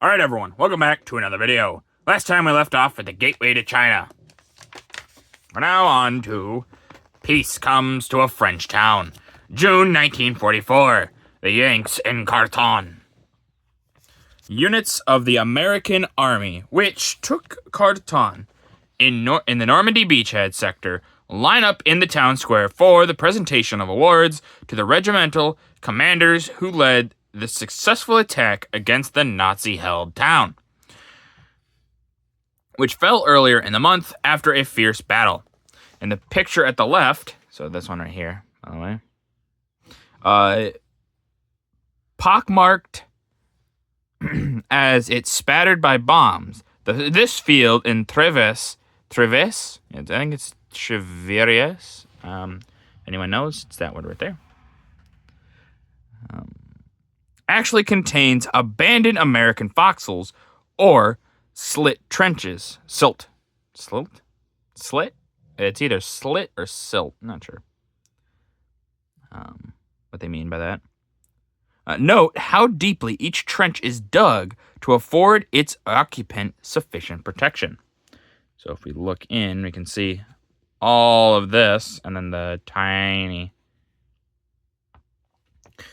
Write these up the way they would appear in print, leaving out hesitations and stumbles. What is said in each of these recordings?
Alright everyone, welcome back to another video. Last time we left off at the gateway to China. We're now on to Peace Comes to a French Town. June 1944. The Yanks in Carton. Units of the American Army, which took Carton in the Normandy beachhead sector, line up in the town square for the presentation of awards to the regimental commanders who led the successful attack against the Nazi-held town, which fell earlier in the month after a fierce battle. In the picture at the left, so this one right here, by the way, pockmarked as it's spattered by bombs. This field in Treves, I think it's Cheverius. Anyone knows? It's that word right there. Actually contains abandoned American foxholes or slit trenches. Slit? It's either slit or silt. I'm not sure what they mean by that. Note how deeply each trench is dug to afford its occupant sufficient protection. So if we look in, we can see all of this, and then the tiny...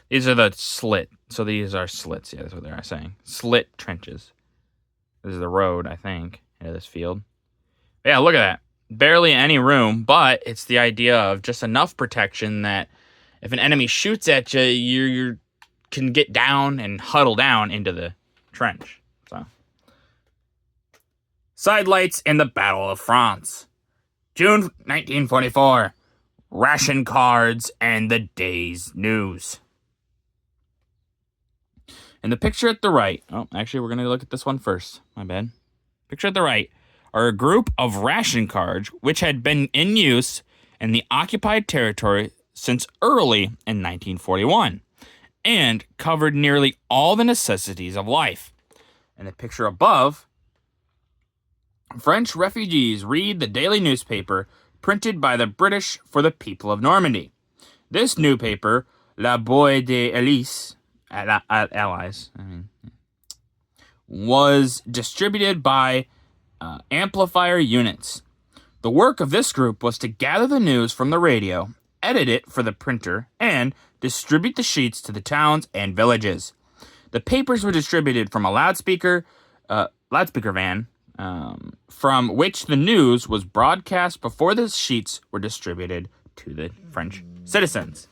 These are the slit. So these are slits. Yeah, that's what they're saying. Slit trenches. This is the road, I think, into this field. Yeah, look at that. Barely any room, but it's the idea of just enough protection that if an enemy shoots at you, you can get down and huddle down into the trench. So, sidelights in the Battle of France. June 1944. Ration cards and the day's news. In the picture at the right, actually, we're going to look at this one first. My bad. Picture at the right are a group of ration cards which had been in use in the occupied territory since early in 1941 and covered nearly all the necessities of life. In the picture above, French refugees read the daily newspaper printed by the British for the people of Normandy. This newspaper, La Boy des Allies, was distributed by amplifier units. The work of this group was to gather the news from the radio, edit it for the printer, and distribute the sheets to the towns and villages. The papers were distributed from a loudspeaker van, from which the news was broadcast before the sheets were distributed to the French citizens.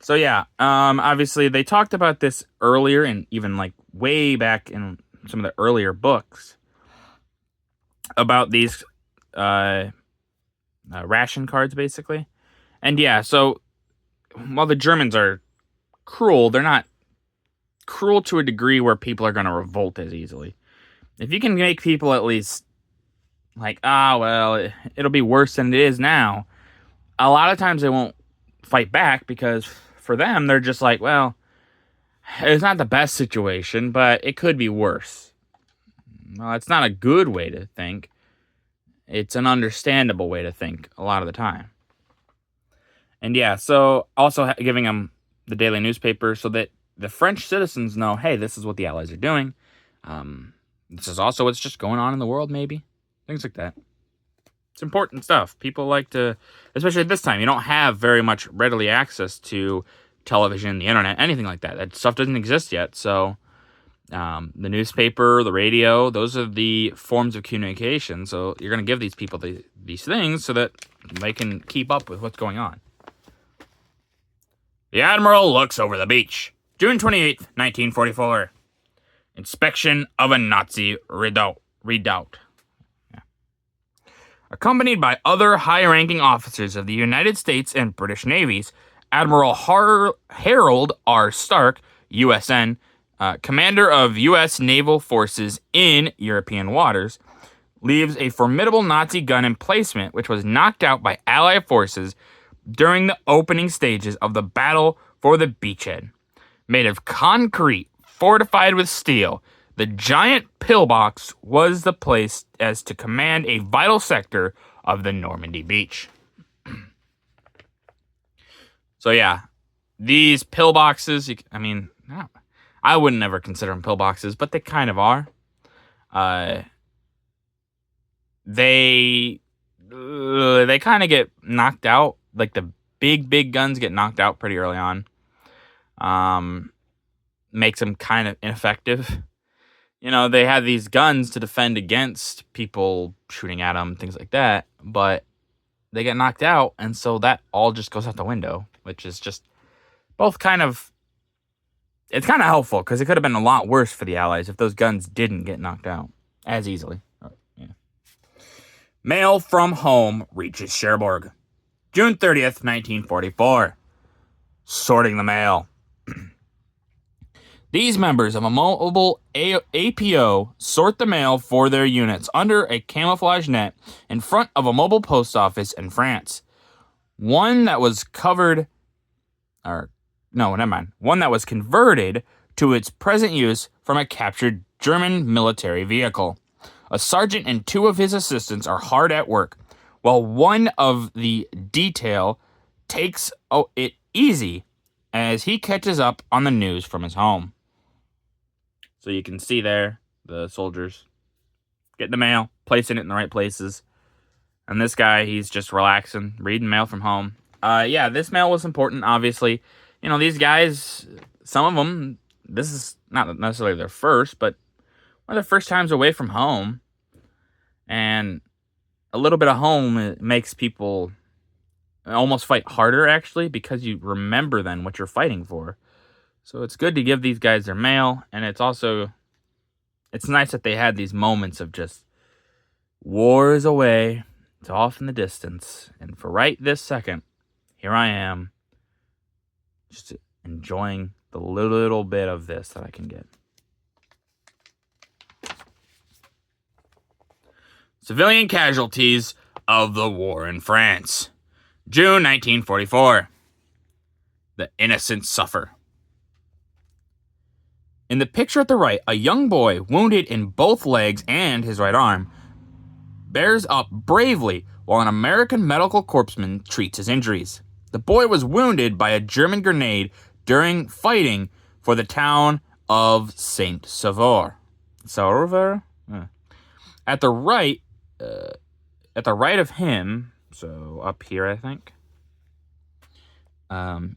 So yeah, obviously they talked about this earlier, and even like way back in some of the earlier books about these ration cards, basically. And yeah, so while the Germans are cruel, they're not cruel to a degree where people are going to revolt as easily. If you can make people at least like, well, it'll be worse than it is now, a lot of times they won't fight back because for them, they're just like, well, it's not the best situation, but it could be worse. Well, it's not a good way to think. It's an understandable way to think a lot of the time. And yeah, so also giving them the daily newspaper so that the French citizens know, hey, this is what the Allies are doing. This is also what's just going on in the world, maybe. Things like that. It's important stuff. People like to, especially at this time, you don't have very much readily access to television, the internet, anything like that. That stuff doesn't exist yet. So the newspaper, the radio, those are the forms of communication. So you're going to give these people these things so that they can keep up with what's going on. The Admiral looks over the beach. June 28th, 1944. Inspection of a Nazi redoubt. Accompanied by other high-ranking officers of the United States and British Navies, Admiral Harold R. Stark, USN, commander of U.S. naval forces in European waters, leaves a formidable Nazi gun emplacement which was knocked out by Allied forces during the opening stages of the battle for the beachhead. Made of concrete, fortified with steel, the giant pillbox was the place as to command a vital sector of the Normandy beach. So yeah, these pillboxes, I I wouldn't ever consider them pillboxes, but they kind of are. They kind of get knocked out. Like the big guns get knocked out pretty early on. Makes them kind of ineffective. They had these guns to defend against people shooting at them, things like that, but they get knocked out, and so that all just goes out the window, which is just both kind of... It's kind of helpful, because it could have been a lot worse for the Allies if those guns didn't get knocked out as easily. Mail from home reaches Cherbourg. June 30th, 1944. Sorting the mail. These members of a mobile APO sort the mail for their units under a camouflage net in front of a mobile post office in France. One that was converted to its present use from a captured German military vehicle. A sergeant and two of his assistants are hard at work, while one of the detail takes it easy as he catches up on the news from his home. So you can see there the soldiers getting the mail, placing it in the right places. And this guy, he's just relaxing, reading mail from home. This mail was important, obviously. These guys, some of them, this is not necessarily their first, but one of their first times away from home. And a little bit of home, it makes people almost fight harder, actually, because you remember then what you're fighting for. So it's good to give these guys their mail, and it's nice that they had these moments of just, war is away, it's off in the distance, and for right this second, here I am, just enjoying the little bit of this that I can get. Civilian casualties of the war in France. June 1944. The innocent suffer. In the picture at the right, a young boy, wounded in both legs and his right arm, bears up bravely while an American medical corpsman treats his injuries. The boy was wounded by a German grenade during fighting for the town of Saint Sauveur. At the right of him, so up here, I think,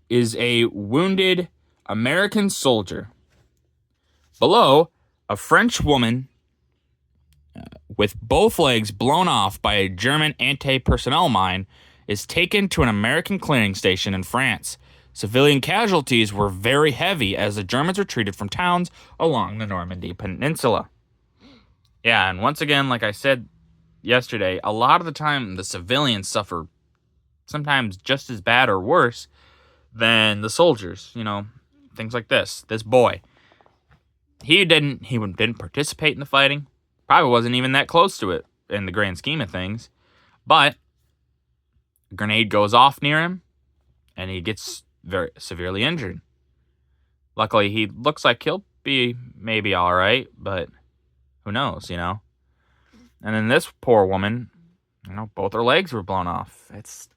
is a wounded American soldier. Below, a French woman with both legs blown off by a German anti-personnel mine is taken to an American clearing station in France. Civilian casualties were very heavy as the Germans retreated from towns along the Normandy Peninsula. Yeah, and once again, like I said yesterday, a lot of the time the civilians suffer sometimes just as bad or worse than the soldiers. Things like this. This boy. He didn't participate in the fighting. Probably wasn't even that close to it in the grand scheme of things. But a grenade goes off near him, and he gets very severely injured. Luckily, he looks like he'll be maybe all right, but who knows, And then this poor woman, both her legs were blown off. That's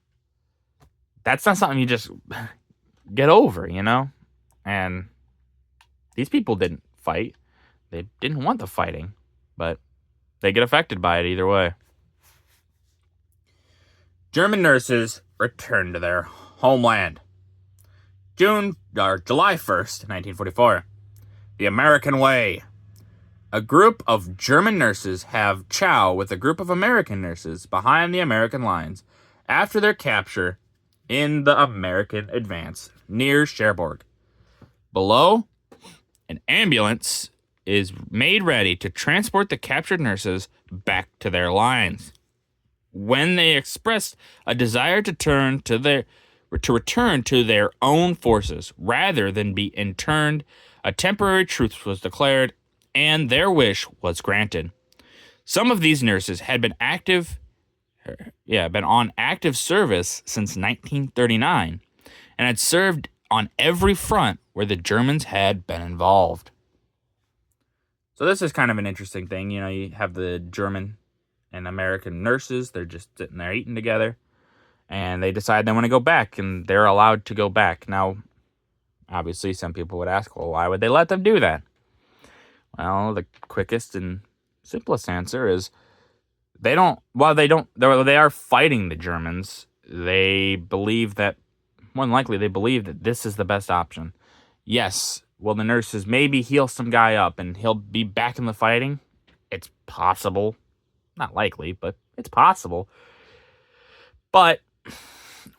not something you just get over, And these people didn't fight. They didn't want the fighting, but they get affected by it either way. German nurses return to their homeland. July 1st, 1944. The American Way. A group of German nurses have chow with a group of American nurses behind the American lines after their capture in the American advance near Cherbourg. Below, an ambulance is made ready to transport the captured nurses back to their lines. When they expressed a desire to return to their own forces rather than be interned, a temporary truce was declared, and their wish was granted. Some of these nurses had been on active service since 1939 and had served on every front where the Germans had been involved. So this is kind of an interesting thing. You have the German and American nurses. They're just sitting there eating together. And they decide they want to go back, and they're allowed to go back. Now, Obviously, some people would ask, well, why would they let them do that? Well, the quickest and simplest answer is they are fighting the Germans. They believe that, more than likely, they believe that this is the best option. Yes, will the nurses maybe heal some guy up and he'll be back in the fighting? It's possible. Not likely, but it's possible. But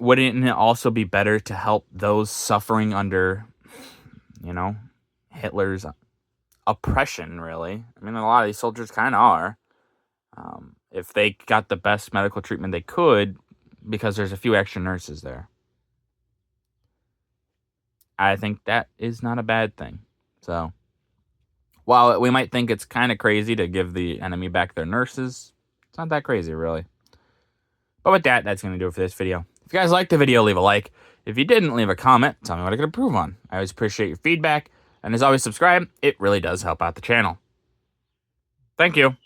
wouldn't it also be better to help those suffering under, Hitler's oppression, really? I mean, a lot of these soldiers kind of are. If they got the best medical treatment they could, because there's a few extra nurses there. I think that is not a bad thing. So, while we might think it's kind of crazy to give the enemy back their nurses, it's not that crazy, really. But with that, that's going to do it for this video. If you guys liked the video, leave a like. If you didn't, leave a comment. Tell me what I could improve on. I always appreciate your feedback. And as always, subscribe. It really does help out the channel. Thank you.